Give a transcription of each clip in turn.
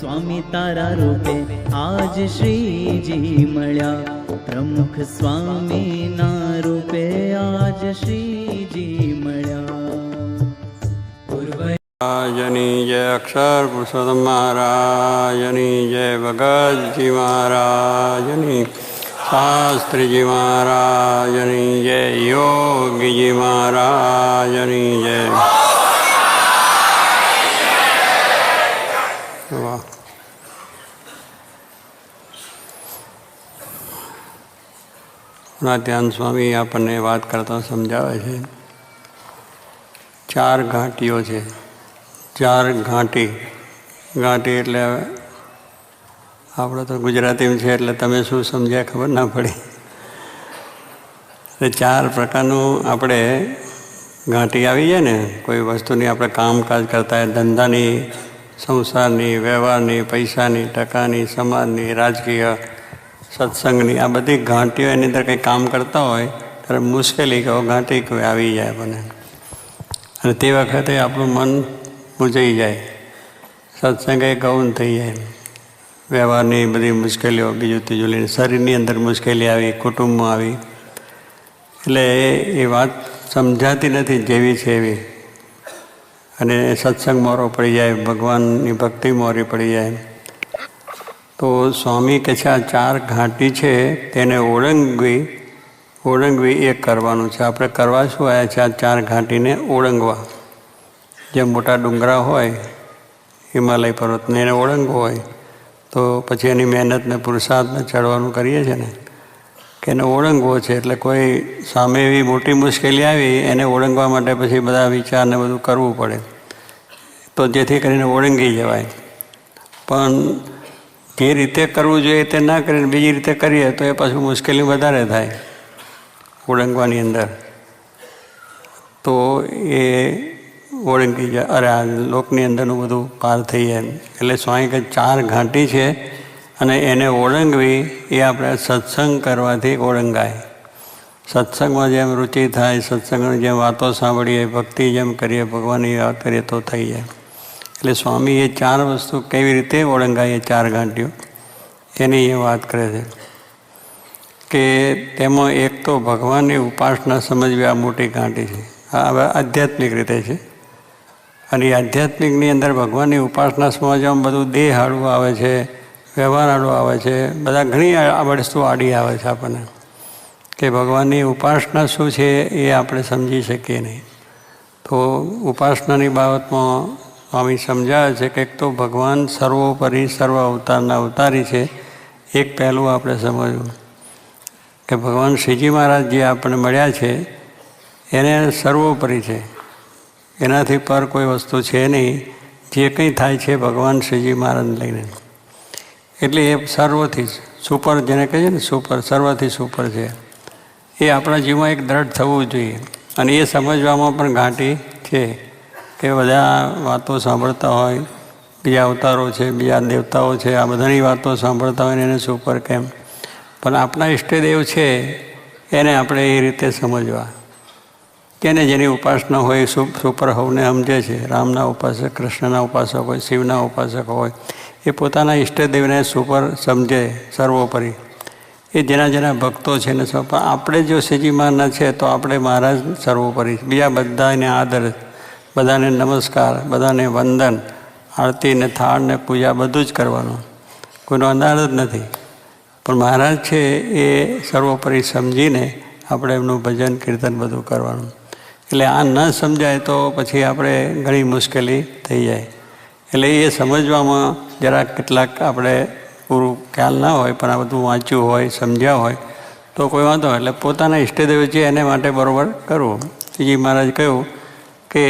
સ્વામી તારા રૂપે આજ શ્રીજી મળ્યા, પ્રમુખ સ્વામીના રૂપે આજ શ્રીજી મળ્યા. જની જય અક્ષર પુરુષોત્તમ મહારાજની જય, ભગતજી મહારાજની, શાસ્ત્રીજી મહારાજની જય, યોગીજી મહારાજની જય. ધ્યાન સ્વામી આપણને વાત કરતા સમજાવે છે, 4 ઘાટીઓ છે. 4 ઘાટી. ઘાટી એટલે આપણે તો ગુજરાતીમાં છે એટલે તમે શું સમજ્યા ખબર ના પડી. એટલે 4 પ્રકારનું આપણે ઘાટી આવી જાય ને, કોઈ વસ્તુની આપણે કામકાજ કરતા હોય, ધંધાની, સંસારની, વ્યવહારની, પૈસાની, ટકાની, સમાજની, રાજકીય, સત્સંગની, આ બધી ઘાટીઓ એની અંદર કંઈ કામ કરતા હોય ત્યારે મુશ્કેલી કહો ઘાટી કોઈ આવી જાય આપણને. અને તે વખતે આપણું મન મૂંઝાઈ જાય, સત્સંગ એ ગૌણ થઈ જાય, વ્યવહારની બધી મુશ્કેલીઓ, બીજું ત્રીજું લઈને શરીરની અંદર મુશ્કેલી આવી, કુટુંબમાં આવી, એટલે એ વાત સમજાતી નથી જેવી છે એવી. અને સત્સંગ મોરો પડી જાય, ભગવાનની ભક્તિ મોરી પડી જાય. તો સ્વામી કહે છે આ 4 ઘાટી છે તેને ઓળંગવી એ કરવાનું છે. આપણે કરવા શું આવ્યા છે? આ 4 ઘાટીને ઓળંગવા. જેમ મોટા ડુંગરા હોય, હિમાલય પર્વતને એને ઓળંગવો હોય તો પછી એની મહેનતને પુરુષાર્થને ચડવાનું કરીએ છીએ ને, કે એને ઓળંગવો છે. એટલે કોઈ સામે એવી મોટી મુશ્કેલી આવી એને ઓળંગવા માટે પછી બધા વિચારને બધું કરવું પડે, તો જેથી કરીને ઓળંગી જવાય. પણ જે રીતે કરવું જોઈએ તે ના કરીને બીજી રીતે કરીએ તો એ પાછું મુશ્કેલી વધારે થાય ઓળંગવાની અંદર. તો એ ઓળંગી જાય, અરે આ લોકની અંદરનું બધું પાર થઈ જાય. એટલે સ્વામી કે 4 ઘાટી છે અને એને ઓળંગવી એ આપણે સત્સંગ કરવાથી ઓળંગાય. સત્સંગમાં જેમ રુચિ થાય, સત્સંગની જેમ વાતો સાંભળીએ, ભક્તિ જેમ કરીએ, ભગવાનની વાત કરીએ તો થઈ જાય. એટલે સ્વામી એ 4 વસ્તુ કેવી રીતે ઓળંગાય, એ 4 ઘાટીઓ એની એ વાત કરે છે. કે તેમાં એક તો ભગવાનની ઉપાસના સમજવી આ મોટી ઘાટી છે. આ હવે આધ્યાત્મિક રીતે છે. અને એ આધ્યાત્મિકની અંદર ભગવાનની ઉપાસના સમજવામાં બધું દેહ આડું આવે છે, વ્યવહાર આડું આવે છે, બધા ઘણી આ વસ્તુ આડી આવે છે આપણને. કે ભગવાનની ઉપાસના શું છે એ આપણે સમજી શકીએ નહીં. તો ઉપાસનાની બાબતમાં સ્વામી સમજાવે છે કે એક તો ભગવાન સર્વોપરી સર્વ અવતારના અવતારી છે. એક પહેલું આપણે સમજવું કે ભગવાન શ્રીજી મહારાજ જે આપણે મળ્યા છે એને સર્વોપરી છે, એનાથી પર કોઈ વસ્તુ છે નહીં. જે કંઈ થાય છે ભગવાન શ્રીજી મહારાજને લઈને. એટલે એ સર્વથી સુપર, જેને કહીએ ને સુપર, સર્વથી સુપર છે. એ આપણા જીવનમાં એક દ્રઢ થવું જોઈએ. અને એ સમજવામાં પણ ઘાટી છે કે બધા વાતો સાંભળતા હોય, બીજા અવતારો છે, બીજા દેવતાઓ છે, આ બધાની વાતો સાંભળતા હોય ને એને સુપર કેમ. પણ આપણા ઈષ્ટદેવ છે એને આપણે એ રીતે સમજવા. તેને જેની ઉપાસના હોય સુપર હવને સમજે છે. રામના ઉપાસક, કૃષ્ણના ઉપાસક હોય, શિવના ઉપાસક હોય, એ પોતાના ઈષ્ટદેવને સુપર સમજે, સર્વોપરી. એ જેના ભક્તો છે ને પણ આપણે જો શ્રીજી મહારાજના છે તો આપણે મહારાજ સર્વોપરી. બીજા બધાને આદર, બધાને નમસ્કાર, બધાને વંદન, આરતી ને થાળ ને પૂજા બધું જ કરવાનું, કોઈનો અંદાજ જ નથી. પણ મહારાજ છે એ સર્વોપરી સમજીને આપણે એમનું ભજન કીર્તન બધું કરવાનું. એટલે આ ન સમજાય તો પછી આપણે ઘણી મુશ્કેલી થઈ જાય. એટલે એ સમજવામાં જરાક કેટલાક આપણે પૂરું ખ્યાલ ના હોય, પણ આ બધું વાંચ્યું હોય, સમજ્યા હોય તો કોઈ વાંધો. એટલે પોતાના ઈષ્ટદેવ છે એને માટે બરાબર કરવું. શ્રીજી મહારાજ કહ્યું કે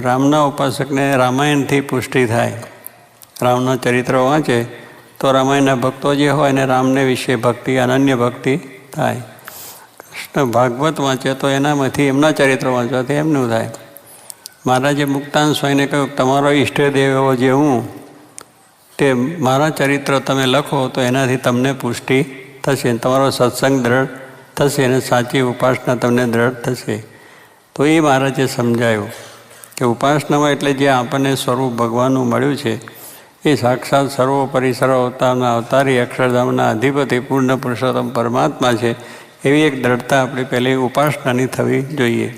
રામના ઉપાસકને રામાયણથી પુષ્ટિ થાય. રામના ચરિત્ર વાંચે તો રામાયણના ભક્તો જે હોય એને રામને વિશે ભક્તિ, અનન્ય ભક્તિ થાય. કૃષ્ણ ભાગવત વાંચે તો એનામાંથી એમના ચરિત્રો વાંચવાથી એમનું થાય. મહારાજે મુક્તાન સ્વામીને કહ્યું તમારો ઈષ્ટદેવ એવો જે હું, તે મારા ચરિત્ર તમે લખો તો એનાથી તમને પુષ્ટિ થશે, તમારો સત્સંગ દ્રઢ થશે અને સાચી ઉપાસના તમને દ્રઢ થશે. તો એ મહારાજે સમજાયું કે ઉપાસનામાં એટલે જે આપણને સ્વરૂપ ભગવાનનું મળ્યું છે એ સાક્ષાત સર્વોપરી સર્વ અવતારના અવતારી અક્ષરધામના અધિપતિ પૂર્ણ પુરુષોત્તમ પરમાત્મા છે. એવી એક દ્રઢતા આપણી પહેલી ઉપાસનાની થવી જોઈએ.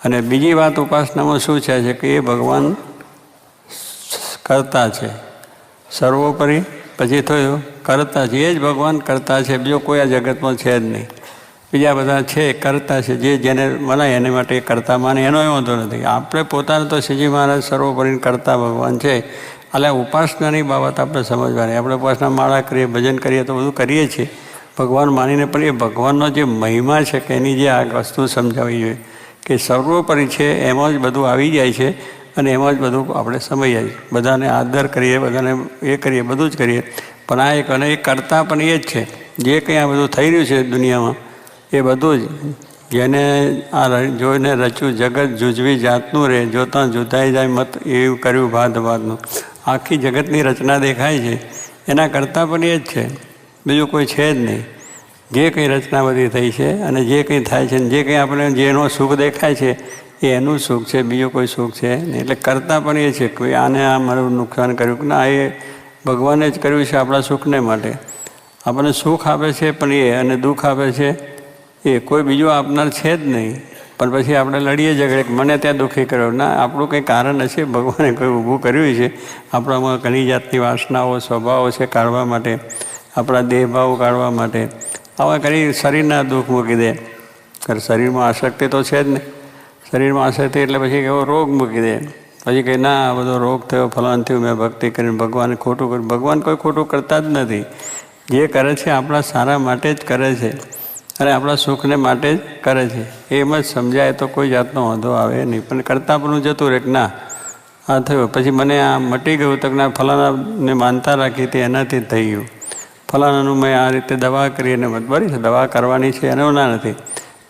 અને બીજી વાત ઉપાસનામાં શું છે કે એ ભગવાન કરતા છે. સર્વોપરી પછી થયું કરતા છે. એ જ ભગવાન કરતા છે, બીજો કોઈ આ જગતમાં છે જ નહીં. બીજા બધા છે કરતા છે, જેને મનાય એને માટે કરતા માને, એનો એ વાંધો નથી. આપણે પોતાને તો શ્રીજી મહારાજ સર્વોપરી કરતા ભગવાન છે. એટલે ઉપાસનાની બાબત આપણે સમજવાની. આપણે ઉપાસના માળા કરીએ, ભજન કરીએ તો બધું કરીએ છીએ ભગવાન માનીને, પણ એ ભગવાનનો જે મહિમા છે કે એની જે આ વસ્તુ સમજાવવી જોઈએ કે સર્વોપરી છે, એમાં જ બધું આવી જાય છે અને એમાં જ બધું આપણે સમજી જાય. બધાને આદર કરીએ, બધાને એ કરીએ, બધું જ કરીએ, પણ આ એક અને એ કરતાં પણ એ જ છે. જે કંઈ આ બધું થઈ રહ્યું છે દુનિયામાં એ બધું જ જેને આ જોઈને રચ્યું જગત જૂજવી જાતનું રહે, જોતાં જુદાઈ જાય મત એવું કર્યું ભાત ભાતનું. આખી જગતની રચના દેખાય છે, એના કરતાં પણ એ જ છે, બીજું કોઈ છે જ નહીં. જે કંઈ રચના બધી થઈ છે અને જે કંઈ થાય છે, જે કંઈ આપણે જેનો સુખ દેખાય છે એ એનું સુખ છે, બીજું કોઈ સુખ છે નહીં. એટલે કરતાં પણ એ છે કે આને આ મારું નુકસાન કર્યું કે ના, એ ભગવાને જ કર્યું છે આપણા સુખને માટે. આપણને સુખ આપે છે પણ એ, અને દુઃખ આપે છે એ, કોઈ બીજું આપનાર છે જ નહીં. પણ પછી આપણે લડીએ ઝઘડે કે મને ત્યાં દુઃખી કર્યો. ના, આપણું કંઈ કારણ હશે, ભગવાને કોઈ ઊભું કર્યું છે. આપણામાં ઘણી જાતની વાસનાઓ સ્વભાવો છે કાઢવા માટે, આપણા દેહભાવ કાઢવા માટે. આવા ઘણી શરીરના દુઃખ મૂકી દે. શરીરમાં આસક્તિ તો છે જ નહીં. શરીરમાં આસક્તિ એટલે પછી એવો રોગ મૂકી દે. પછી કંઈ ના, આ બધો રોગ થયો, ફલાણ થયું, મેં ભક્તિ કરીને ભગવાને ખોટું કર્યું. ભગવાન કોઈ ખોટું કરતા જ નથી. જે કરે છે આપણા સારા માટે જ કરે છે અને આપણા સુખને માટે જ કરે છે. એમ જ સમજાય તો કોઈ જાતનો વાંધો આવે નહીં. પણ કરતાં પણ જતું રહે કે ના, આ થયું, પછી મને આ મટી ગયું તો ના, ફલાણાને માનતા રાખી હતી એનાથી જ થઈ ગયું. ફલાણાનું મેં આ રીતે દવા કરી અને બરી છે, દવા કરવાની છે એનો ના નથી.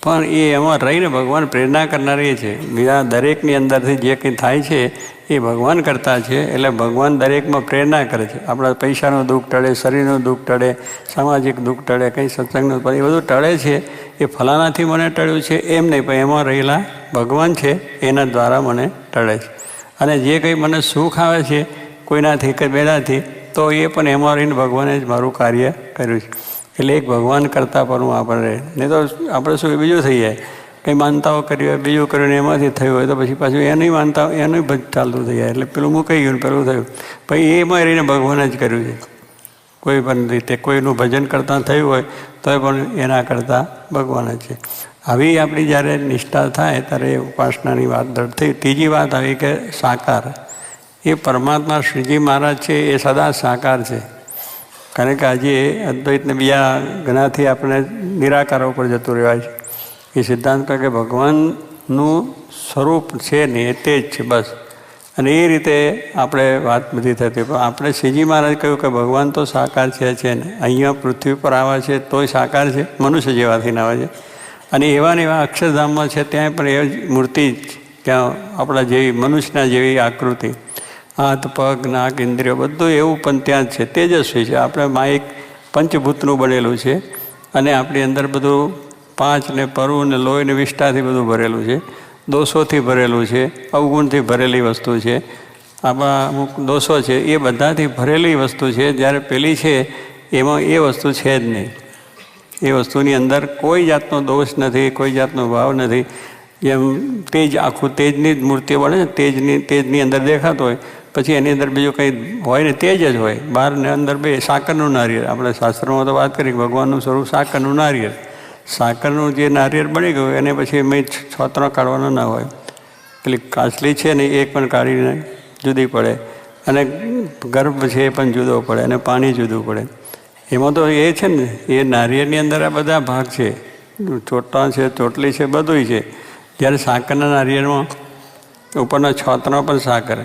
પણ એ એમાં રહીને ભગવાન પ્રેરણા કરનારી છે. બીજા દરેકની અંદરથી જે કંઈ થાય છે એ ભગવાન કરતા છે. એટલે ભગવાન દરેકમાં પ્રેરણા કરે છે. આપણા પૈસાનું દુઃખ ટળે, શરીરનું દુઃખ ટળે, સામાજિક દુઃખ ટળે, કંઈ સત્સંગનું, પણ એ બધું ટળે છે. એ ફલાણાથી મને ટળ્યું છે એમ નહીં, પણ એમાં રહેલા ભગવાન છે એના દ્વારા મને ટળે છે. અને જે કંઈ મને સુખ આવે છે કોઈનાથી કે બેનાથી, તો એ પણ એમાં રહીને ભગવાને જ મારું કાર્ય કર્યું છે. એટલે એક ભગવાન કરતાં પણ આપણે રહે. નહીં તો આપણે શું બીજું થઈ જાય, કંઈ માનતાઓ કરી હોય, બીજું કર્યું ને એમાંથી થયું હોય તો પછી પાછું એની માનતા એનું ચાલતું થઈ જાય. એટલે પેલું મૂકાઈ ગયું, પેલું થયું. પછી એમાં રહીને ભગવાને જ કર્યું છે. કોઈ પણ રીતે કોઈનું ભજન કરતાં થયું હોય તો પણ એના કરતાં ભગવાન જ છે. આવી આપણી જ્યારે નિષ્ઠા થાય ત્યારે ઉપાસનાની વાત થઈ. ત્રીજી વાત આવી કે સાકાર. એ પરમાત્મા શ્રીજી મહારાજ છે એ સદા સાકાર છે. કારણ કે આજે અદ્વૈતને બીજા ઘણાથી આપણે નિરાકાર ઉપર જતું રહેવાય છે. એ સિદ્ધાંત કહે કે ભગવાનનું સ્વરૂપ છે નહીં, એ તે જ છે બસ. અને એ રીતે આપણે વાત બધી થતી. પણ આપણે શ્રીજી મહારાજ કહ્યું કે ભગવાન તો સાકાર છે ને, અહીંયા પૃથ્વી પર આવે છે તોય સાકાર છે, મનુષ્ય જેવાથી ના આવે છે. અને એવા ને એવા અક્ષરધામમાં છે ત્યાં પણ એ મૂર્તિ ત્યાં આપણા જેવી મનુષ્યના જેવી આકૃતિ, હાથ પગ નાક ઇન્દ્રિયો બધું એવું પણ ત્યાં જ છે, તેજસ્વી છે. આપણે માઇક પંચભૂતનું બનેલું છે અને આપણી અંદર બધું પાંચ ને પરુ ને લોહી ને વિષ્ઠાથી બધું ભરેલું છે, દોષોથી ભરેલું છે, અવગુણથી ભરેલી વસ્તુ છે. આપણા અમુક દોષો છે એ બધાથી ભરેલી વસ્તુ છે. જ્યારે પેલી છે એમાં એ વસ્તુ છે જ નહીં. એ વસ્તુની અંદર કોઈ જાતનો દોષ નથી, કોઈ જાતનો ભાવ નથી. જેમ તેજ, આખું તેજની જ મૂર્તિઓ બને છે, તેજની અંદર દેખાતો હોય, પછી એની અંદર બીજું કંઈ હોય ને તેજ જ હોય. બહાર ને અંદર બે સાકરનું નારિયેળ. આપણે શાસ્ત્રોમાં તો વાત કરી કે ભગવાનનું સ્વરૂપ સાકરનું નારિયેળ. સાકરનું જે નારિયેળ બની ગયું એને પછી મેં છોતરો કાઢવાનો ના હોય. પેલી કાચલી છે ને એ પણ કાઢીને જુદી પડે, અને ગર્ભ છે એ પણ જુદો પડે, અને પાણી જુદું પડે. એમાં તો એ છે ને એ નારિયેળની અંદર આ બધા ભાગ છે, ચોટલા છે, ચોટલી છે, બધું છે. જ્યારે સાકરના નારિયેળમાં ઉપરના છોતરા પણ સાકર,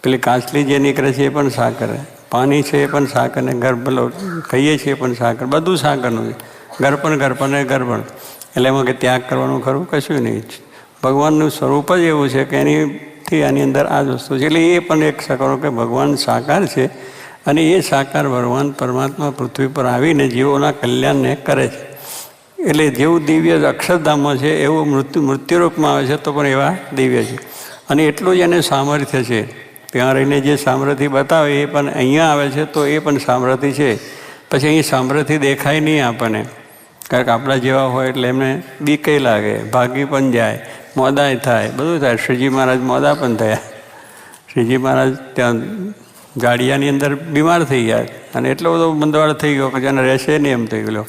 પેલી કાચલી જે નીકળે છે એ પણ સાકર, પાણી છે એ પણ સાકર, ને ગર્ભ ખાઈએ છીએ એ પણ સાકર, બધું સાકરનું છે. ગરપણ. એટલે એમાં કે ત્યાગ કરવાનું ખરું કશું નહીં. ભગવાનનું સ્વરૂપ જ એવું છે કે એનીથી આની અંદર આ જ વસ્તુ છે. એટલે એ પણ એક સકરો કે ભગવાન સાકાર છે. અને એ સાકાર ભગવાન પરમાત્મા પૃથ્વી પર આવીને જીવોના કલ્યાણને કરે છે. એટલે જેવું દિવ્ય અક્ષરધામમાં છે એવું મૃત્યુરૂપમાં આવે છે તો પણ એવા દિવ્ય છે. અને એટલું જ એને સામર્થ્ય છે ત્યાં રહીને જે સામર્થ્ય બતાવે એ પણ અહીંયા આવે છે તો એ પણ સામર્થ્ય છે. પછી અહીં સામર્થ્ય દેખાય નહીં આપણને, કારણ કે આપણા જેવા હોય એટલે એમને બીકે લાગે, ભાગી પણ જાય, મોદાય થાય, બધું થાય. શ્રીજી મહારાજ મોદા પણ થયા. શ્રીજી મહારાજ ત્યાં ગાડિયાની અંદર બીમાર થઈ ગયા અને એટલો બધો બંધવાળ થઈ ગયો કે જેને રહેશે નહીં એમ થઈ ગયો.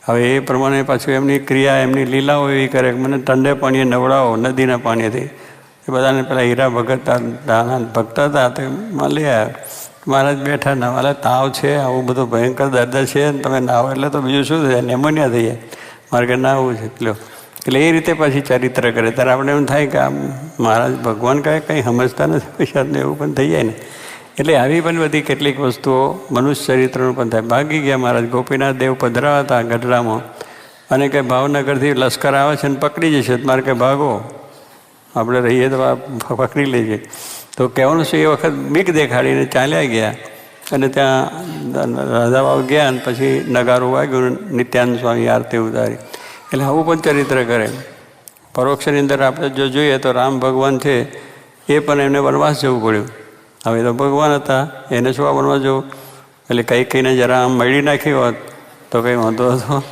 હવે એ પ્રમાણે પાછું એમની ક્રિયા, એમની લીલાઓ એવી કરે કે મને ઠંડે પાણીએ નવડાવો નદીના પાણીથી. એ બધાને પેલા હીરા ભગત ભક્ત હતા તે મળ્યા. મહારાજ બેઠા નાવા, તાવ છે, આવું બધું ભયંકર દર્દ છે, તમે નાવો એટલે તો બીજું શું થાય, નેમોનિયા થઈ જાય, મારે કે ના આવું છે. એટલે એ રીતે પાછી ચરિત્ર કરે ત્યારે આપણે એમ થાય કે આમ મહારાજ ભગવાન કહે કંઈ સમજતા નથી પૈસાને, એવું પણ થઈ જાય ને. એટલે આવી પણ બધી કેટલીક વસ્તુઓ મનુષ્ય ચરિત્રનું પણ થાય. ભાગી ગયા મહારાજ. ગોપીનાથ દેવ પધરાવા હતા ગઢડામાં અને કે ભાવનગરથી લશ્કર આવે છે ને પકડી જશે, મારે કે ભાગો, આપણે રહીએ તો પકડી લેજે. તો કહેવાનું છે એ વખત બીક દેખાડીને ચાલ્યા ગયા અને ત્યાં રાધાવાવ ગયા અને પછી નગારું વાગ્યું, નિત્યાનંદ સ્વામી આરતી ઉતારી. એટલે આવું પણ ચરિત્ર કરે. પરોક્ષની અંદર આપણે જો જોઈએ તો રામ ભગવાન છે એ પણ એમને વનવાસ જવું પડ્યું. હવે તો ભગવાન હતા, એને શું વનવાસ જવું? એટલે કઈને જરા આમ મળી નાખી હોત તો કંઈ વાંધો હતો.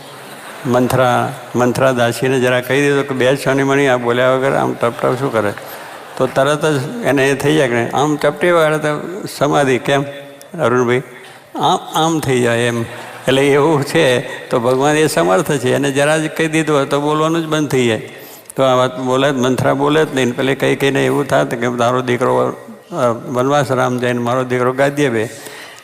મંથરા દાસીને જરા કહી દીધું કે 2 છાની મણી આ બોલ્યા વગર આમ ટપટપ શું કરે, તો તરત જ એને એ થઈ જાય કે આમ ચપટી વગર તો સમાધિ. કેમ અરુણભાઈ? આમ થઈ જાય એમ. એટલે એવું છે તો ભગવાન એ સમર્થ છે. એને જરા જ કહી દીધું હોય તો બોલવાનું જ બંધ થઈ જાય. તો આ વાત બોલે જ, મંથરા બોલે જ નહીં. પેલે કહીને એવું થાત કે તારો દીકરો વનવાસ રામ જઈને મારો દીકરો ગાદીએ બે.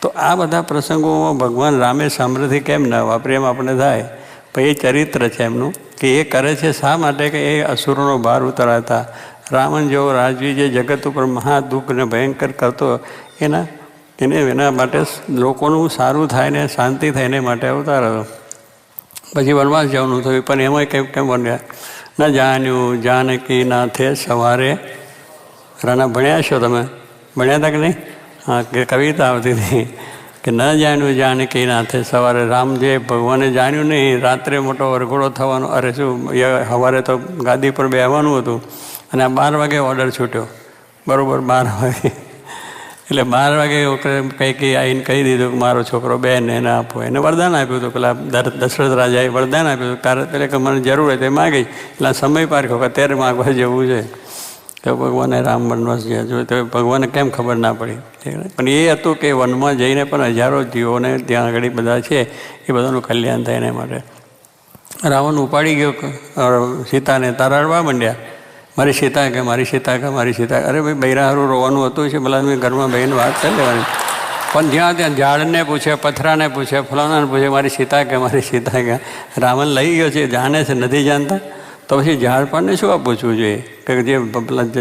તો આ બધા પ્રસંગોમાં ભગવાન રામે સામર્થ્ય કેમ ન વાપરે એમ આપણે થાય. પણ એ ચરિત્ર છે એમનું કે એ કરે છે શા માટે કે એ અસુરોનો ભાર ઉતરાતા. રાવણ જેવો રાજવી જે જગત ઉપર મહાદુઃખ ને ભયંકર કરતો એના માટે લોકોનું સારું થાય ને શાંતિ થાય એને માટે અવતાર હતો. પછી વનવાસ જવાનું થયું પણ એમાં કેમ બન્યા? ન જાણ્યું જાનકી નાથે સવારે. રાણા ભણ્યા છો તમે? ભણ્યા હતા કે નહીં? હા, કે કવિતા આવતી હતી કે ન જાણ્યું જાનકી નાથે સવારે. રામ જે ભગવાને જાણ્યું નહીં, રાત્રે મોટો વરઘોડો થવાનો, અરે શું સવારે તો ગાદી પર બેસવાનું હતું અને આ 12 વાગે ઓર્ડર છૂટ્યો. બરાબર 12 વાગે. એટલે 12 વાગે કંઈ આવીને કહી દીધું કે મારો છોકરો બેન એને આપો. એને વરદાન આપ્યું હતું. પેલા દશરથ રાજાએ વરદાન આપ્યું હતું. તારે એટલે કે મને જરૂર હોય તે માગી. એટલે સમય પારખ્યો કે અત્યારે માગવા જેવું છે. તો ભગવાને રામ વનવાસ જ્યાં જોયું તો ભગવાને કેમ ખબર ના પડી? પણ એ હતું કે વનમાં જઈને પણ હજારો જીવોને ત્યાં આગળ બધા છે એ બધાનું કલ્યાણ થાય એના માટે. રાવણ ઉપાડી ગયો સીતાને, તારાડવા માંડ્યા. મારી સીતા કે મારી સીતા કે મારી સીતા. અરે ભાઈ બૈરા હારું રોવાનું હતું છે, ભલા મેં ઘરમાં બહેન વાત કરી લેવાની. પણ જ્યાં ત્યાં ઝાડને પૂછે, પથરાને પૂછે, ફલાણાને પૂછે મારી સીતા કે મારી સીતા કે. રાવણ લઈ ગયો છે, જાણે છે, નથી જાણતા. તો પછી ઝાડ પરને શું પૂછવું જોઈએ? કે જે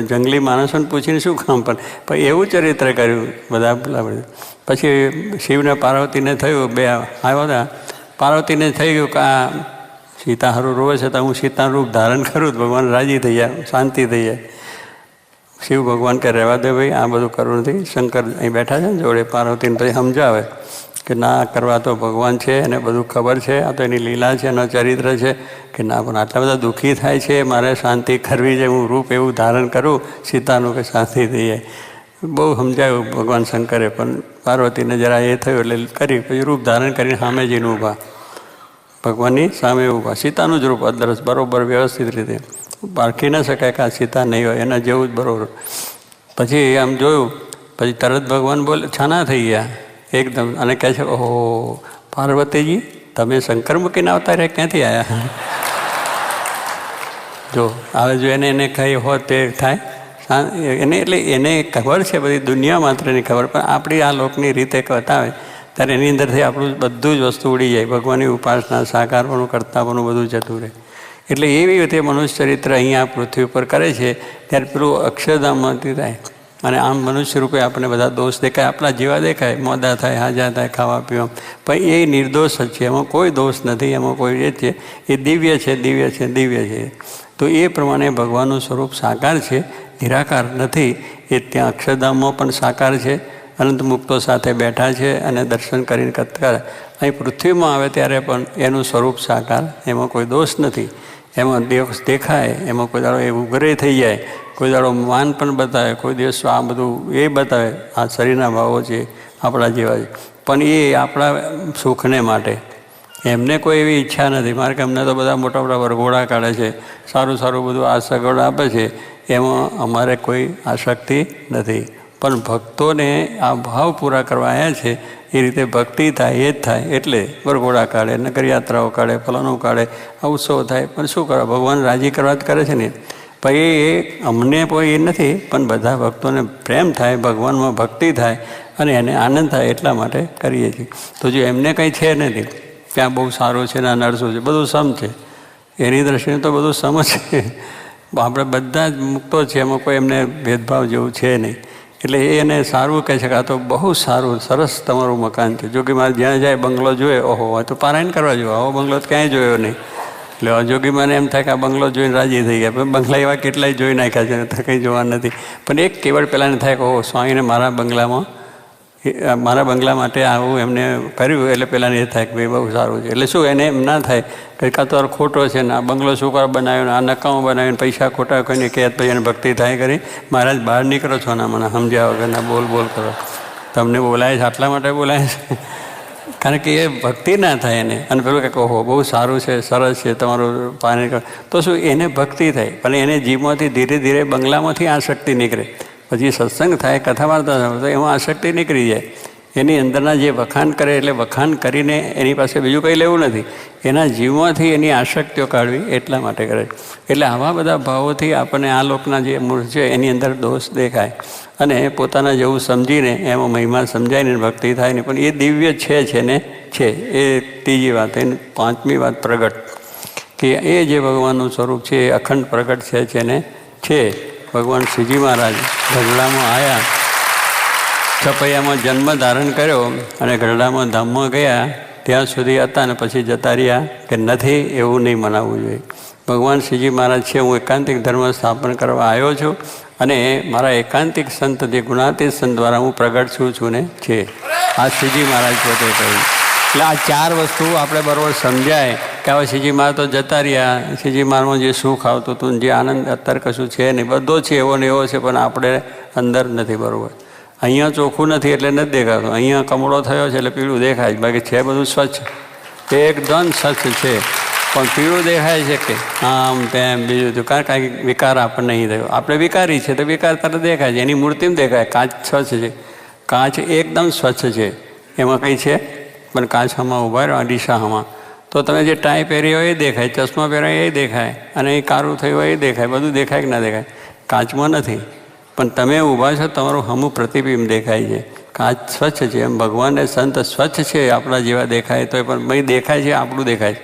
જંગલી માણસોને પૂછીને શું કામ? પણ એવું ચરિત્ર કર્યું બધા પેલા. પછી શિવને પાર્વતીને થયું, બે આવ્યા હતા. પાર્વતીને થઈ ગયું કે આ સીતા હારું રોવે છે તો હું સીતાનું રૂપ ધારણ કરું. ભગવાન રાજી થઈ જાય, શાંતિ થઈ જાય. શિવ ભગવાન કે રહેવા દે ભાઈ, આ બધું કરવું નથી. શંકર અહીં બેઠા છે ને જોડે, પાર્વતીને પછી સમજાવે કે ના કરવા તો ભગવાન છે, એને બધું ખબર છે, આ તો એની લીલા છે, એનો ચરિત્ર છે. કે ના પણ આટલા બધા દુઃખી થાય છે, મારે શાંતિ કરવી છે, હું રૂપ એવું ધારણ કરું સીતાનું કે શાંતિ થઈ જાય. બહુ સમજાયું ભગવાન શંકરે. પણ પાર્વતીને જરા એ થયું એટલે કરી. પછી રૂપ ધારણ કરીને સામે જઈને ઊભા, ભગવાનની સામે ઊભા. સીતાનું જ રૂપ અદરસ બરાબર વ્યવસ્થિત રીતે પારખી ન શકાય કે આ સીતા નહીં હોય, એના જેવું જ બરાબર. પછી આમ જોયું, પછી તરત ભગવાન બોલે, છાના થઈ ગયા એકદમ. અને કહે છે ઓહો પાર્વતીજી, તમે શંકર મૂકીને આવતા રહ્યા, ક્યાંથી આવ્યા? જો હવે જો એને કહી હોત તે થાય એને. એટલે એને ખબર છે બધી દુનિયા માત્રની ખબર, પણ આપણી આ લોકની રીતે બતાવે ત્યારે એની અંદરથી આપણું બધું જ વસ્તુ ઉડી જાય. ભગવાનની ઉપાસના, સાકારપણું, કરતાપણું બધું જતું રહે. એટલે એવી રીતે મનુષ્ય ચરિત્ર અહીંયા પૃથ્વી ઉપર કરે છે ત્યારે પેલું અક્ષરધામમાંથી થાય. અને આમ મનુષ્ય રૂપે આપણે બધા દોષ દેખાય, આપણા જેવા દેખાય, મોદા થાય, હાજા થાય, ખાવા પીવા. પણ એ નિર્દોષ જ છે, એમાં કોઈ દોષ નથી, એમાં કોઈ એ છે. એ દિવ્ય છે, દિવ્ય છે, દિવ્ય છે. તો એ પ્રમાણે ભગવાનનું સ્વરૂપ સાકાર છે, નિરાકાર નથી. એ ત્યાં અક્ષરધામમાં પણ સાકાર છે, અનંત મુક્તો સાથે બેઠા છે અને દર્શન કરીને કરે. અહીં પૃથ્વીમાં આવે ત્યારે પણ એનું સ્વરૂપ સાકાર, એમાં કોઈ દોષ નથી. એમાં દેખાય, એમાં કોઈ દાડો એ ઉગ્રહ થઈ જાય કોઈ દાડો માન પણ બતાવે, કોઈ દિવસ આ બધું એ બતાવે, આ શરીરના ભાવો છે આપણા જેવા છે, પણ એ આપણા સુખને માટે. એમને કોઈ એવી ઈચ્છા નથી. મારે કે અમને તો બધા મોટા મોટા વરઘોડા કાઢે છે, સારું સારું બધું આ સગવડ આપે છે, એમાં અમારે કોઈ આસક્તિ નથી. પણ ભક્તોને આ ભાવ પૂરા કરવા આવ્યા છે, એ રીતે ભક્તિ થાય એ જ થાય. એટલે વરઘોડા કાઢે, નગર યાત્રાઓ કાઢે, ફલાણું કાઢે, આ ઉત્સવ થાય. પણ શું કરે, ભગવાન રાજી કરવા જ કરે છે ને. પણ એ અમને કોઈ એ નથી, પણ બધા ભક્તોને પ્રેમ થાય, ભગવાનમાં ભક્તિ થાય અને એને આનંદ થાય એટલા માટે કરીએ છીએ. તો જો એમને કંઈ છે નથી, ત્યાં બહુ સારું છે ને આ નડશું છે, બધું સમ છે. એની દ્રષ્ટિએ તો બધું સમ છે. આપણે બધા જ મુક્તો છે, એમાં કોઈ એમને ભેદભાવ જેવું છે નહીં. એટલે એ એને સારું કહે છે કે આ તો બહુ સારું સરસ તમારું મકાન છે. જો કે મારે જ્યાં જાય બંગલો જોઈએ, ઓહો આ તો પારાયણ કરવા જોઈએ, આવો બંગલો તો ક્યાંય જોયો નહીં. એટલે જોગી મને એમ થાય કે આ બંગલો જોઈને રાજી થઈ ગયા. પણ બંગલા એવા કેટલાય જોઈ નાખ્યા છે, તો કંઈ જોવા નથી. પણ એક કેવળ પહેલાંને થાય કે ઓહો સ્વામીને મારા બંગલા માટે આવું એમને કર્યું. એટલે પહેલાંને એ થાય કે ભાઈ બહુ સારું છે. એટલે શું એને એમ ના થાય કે કાં તો ખોટો છે ને, આ બંગલો શું કરવા બનાવ્યો ને, આ નકામો બનાવ્યો, પૈસા ખોટા કોઈને કહે પછી એને ભક્તિ થાય કરી. મહારાજ બહાર નીકળો છો ને, મને સમજ્યા વગરના બોલ કરો, તમને બોલાય છે આટલા માટે બોલાય છે. કારણ કે એ ભક્તિ ના થાય એને. અને પેલું કે ઓહો બહુ સારું છે, સરસ છે તમારું પાણી, તો શું એને ભક્તિ થાય. પણ એને જીવમાંથી ધીરે ધીરે બંગલામાંથી આસક્તિ નીકળે. પછી સત્સંગ થાય, કથા વાર્તા થાય તો એમાં આસક્તિ નીકળી જાય. એની અંદરના જે વખાણ કરે, એટલે વખાણ કરીને એની પાસે બીજું કંઈ લેવું નથી, એના જીવમાંથી એની આસક્તિઓ કાઢવી એટલા માટે કરે. એટલે આવા બધા ભાવોથી આપણને આ લોકના જે મૂળ છે એની અંદર દોષ દેખાય અને પોતાના જેવું સમજીને એમાં મહિમા સમજાય ને ભક્તિ થાય ને. પણ એ દિવ્ય છે ને છે. એ ત્રીજી વાત. એની પાંચમી વાત પ્રગટ, કે એ જે ભગવાનનું સ્વરૂપ છે એ અખંડ પ્રગટ છે ને છે. ભગવાન શ્રીજી મહારાજ ગઢડામાં આવ્યા, છપૈયામાં જન્મ ધારણ કર્યો અને ગઢડામાં ધામમાં ગયા, ત્યાં સુધી હતા ને પછી જતા રહ્યા કે નથી, એવું નહીં મનાવવું જોઈએ. ભગવાન શ્રીજી મહારાજ છે, હું એકાંતિક ધર્મ સ્થાપન કરવા આવ્યો છું અને મારા એકાંતિક સંત જે ગુણાતીત સંત દ્વારા હું પ્રગટ છું ને છે. આ શ્રીજી મહારાજ પોતે કહ્યું. એટલે આ ચાર વસ્તુ આપણે બરાબર સમજાય કે હવે શ્રીજી મહારાજ તો જતા રહ્યા, શ્રીજી મહારાજમાં જે સુખ આવતું હતું, જે આનંદ અત્યારે કશું છે નહીં, બધો છે એવો ને એવો છે, પણ આપણે અંદર નથી બરાબર. અહીંયા ચોખ્ખું નથી એટલે નથી દેખાતું, અહીંયા કમળો થયો છે એટલે પીળું દેખાય, બાકી છે બધું સ્વચ્છ, એકદમ સ્વચ્છ છે. પણ પીળું દેખાય છે કે આમ તેમ બીજું તો કાંઈ વિકાર આપણને નહીં થયો. આપણે વિકારી છે તો વિકાર તરત દેખાય છે, એની મૂર્તિમાં દેખાય. કાચ સ્વચ્છ છે, કાચ એકદમ સ્વચ્છ છે, એમાં કંઈ છે. પણ કાચમાં ઊભા રહ્યો દિશામાં તો તમે જે ટાઈ પહેરી હોય એ દેખાય, ચશ્મા પહેર્યા એ દેખાય, અને એ કારું થયું હોય એ દેખાય, બધું દેખાય કે ના દેખાય. કાચમાં નથી, પણ તમે ઊભા છો તમારું હમું પ્રતિબિંબ દેખાય છે. કાચ સ્વચ્છ છે. એમ ભગવાનને સંત સ્વચ્છ છે, આપણા જેવા દેખાય તો પણ ભાઈ દેખાય છે, આપણું દેખાય છે.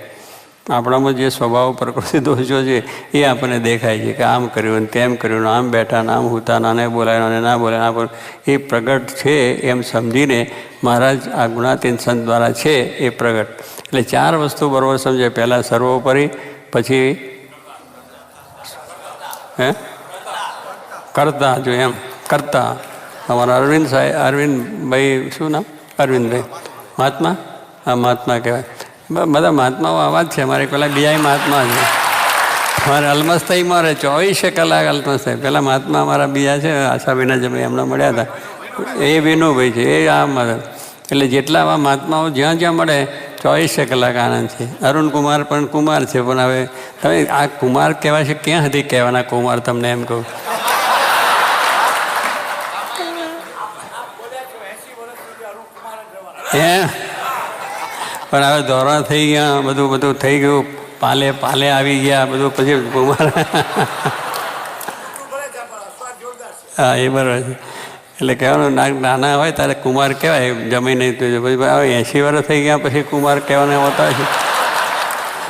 આપણામાં જે સ્વભાવ પ્રકૃતિ દોષો છે એ આપણને દેખાય છે કે આમ કર્યું ને તેમ કર્યું ને, આમ બેઠા ને આમ હુતા, નાને બોલાય અને ના બોલાય, ના બોલાય. એ પ્રગટ છે એમ સમજીને મહારાજ આ ગુણાતીત સંત દ્વારા છે એ પ્રગટ. એટલે ચાર વસ્તુ બરાબર સમજે. પહેલાં સર્વોપરી, પછી કરતા, જો એમ કરતા. અમારા અરવિંદભાઈ શું નામ? અરવિંદભાઈ મહાત્મા. હા મહાત્મા કહેવાય. બધા મહાત્માઓ આવા જ છે. અમારે પેલા બીજા મહાત્મા છે. અમારે અલમસ્તાઈમાં રહે 24 કલાક અલમસ્તાઈ. પેલા મહાત્મા અમારા બીજા છે, આશાબેના જમણી એમના મળ્યા હતા, એ વિનુભાઈ છે, એ આમ. એટલે જેટલા આવા મહાત્માઓ જ્યાં જ્યાં મળે 24 કલાક આનંદ છે. અરુણકુમાર પણ કુમાર છે, પણ હવે તમે આ કુમાર કહેવાય છે, ક્યાં સુધી કહેવાના કુમાર તમને એમ કહું. પણ હવે ધોરણ થઈ ગયા, બધું થઈ ગયું, પાલે આવી ગયા બધું, પછી કુમાર. હા એ બરાબર છે. એટલે કહેવાનું નાના હોય ત્યારે કુમાર કહેવાય, જમી નહીં તો પછી 80 વર્ષ થઈ ગયા પછી કુમાર કહેવાના હોતા છે.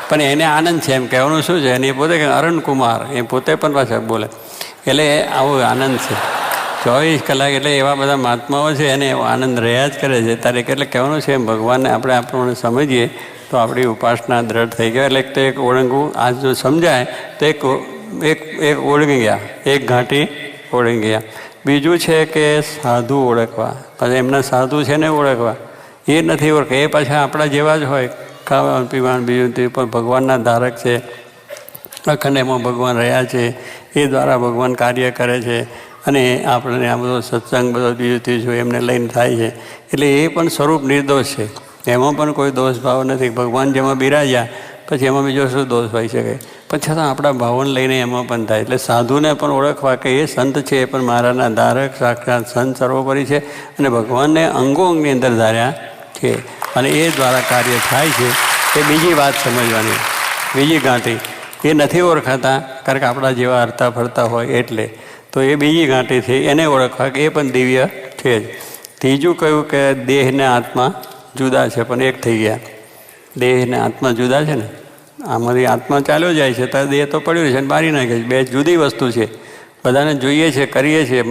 પણ એને આનંદ છે એમ કહેવાનું. શું છે એને પોતે અરુણ કુમાર, એ પોતે પણ પાછા બોલે. એટલે આવો આનંદ છે. 24 કલાક. એટલે એવા બધા મહાત્માઓ છે એને એવો આનંદ રહ્યા જ કરે છે તારે. એટલે કહેવાનું છે એમ ભગવાનને આપણે આપણને સમજીએ તો આપણી ઉપાસના દ્રઢ થઈ ગયો. એટલે તો એક ઓળંગવું આજ જો સમજાય તો એક ઓળંગી ગયા, એક ઘાંટી ઓળંગી ગયા. બીજું છે કે સાધુ ઓળખવા. પછી એમના સાધુ છે ને ઓળખવા, એ નથી ઓળખે. એ પાછા આપણા જેવા જ હોય, ખાવાનું પીવાનું બીજું તે પણ ભગવાનના ધારક છે, અખંડ એમાં ભગવાન રહ્યા છે, એ દ્વારા ભગવાન કાર્ય કરે છે અને આપણને આ બધો સત્સંગ બધો બીજું ત્રીજું એમને લઈને થાય છે. એટલે એ પણ સ્વરૂપ નિર્દોષ છે, એમાં પણ કોઈ દોષ ભાવ નથી. ભગવાન જેમાં બિરાજ્યા પછી એમાં બીજો શું દોષ હોઈ શકે? પણ છતાં આપણા ભાવોને લઈને એમાં પણ થાય. એટલે સાધુને પણ ઓળખવા કે એ સંત છે, એ પણ મારાના ધારક સાક્ષાત સંત સર્વોપરી છે અને ભગવાનને અંગો અંગની અંદર ધાર્યા છે અને એ દ્વારા કાર્ય થાય છે. એ બીજી વાત સમજવાની, બીજી ગાંઠી. એ નથી ઓળખાતા કારણ કે આપણા જેવા હરતા ફરતા હોય એટલે. તો એ બીજી ગાંઠી છે, એને ઓળખવા કે એ પણ દિવ્ય છે જ. ત્રીજું કહ્યું કે દેહ ને આત્મા જુદા છે પણ એક થઈ ગયા. દેહ ને આત્મા જુદા છે ને, આમાંથી આત્મા ચાલ્યો જાય છે તો દેહ તો પડ્યો છે અને મારી નાખે છે. બે જુદી વસ્તુ છે, બધાને જોઈએ છે, કરીએ છીએ.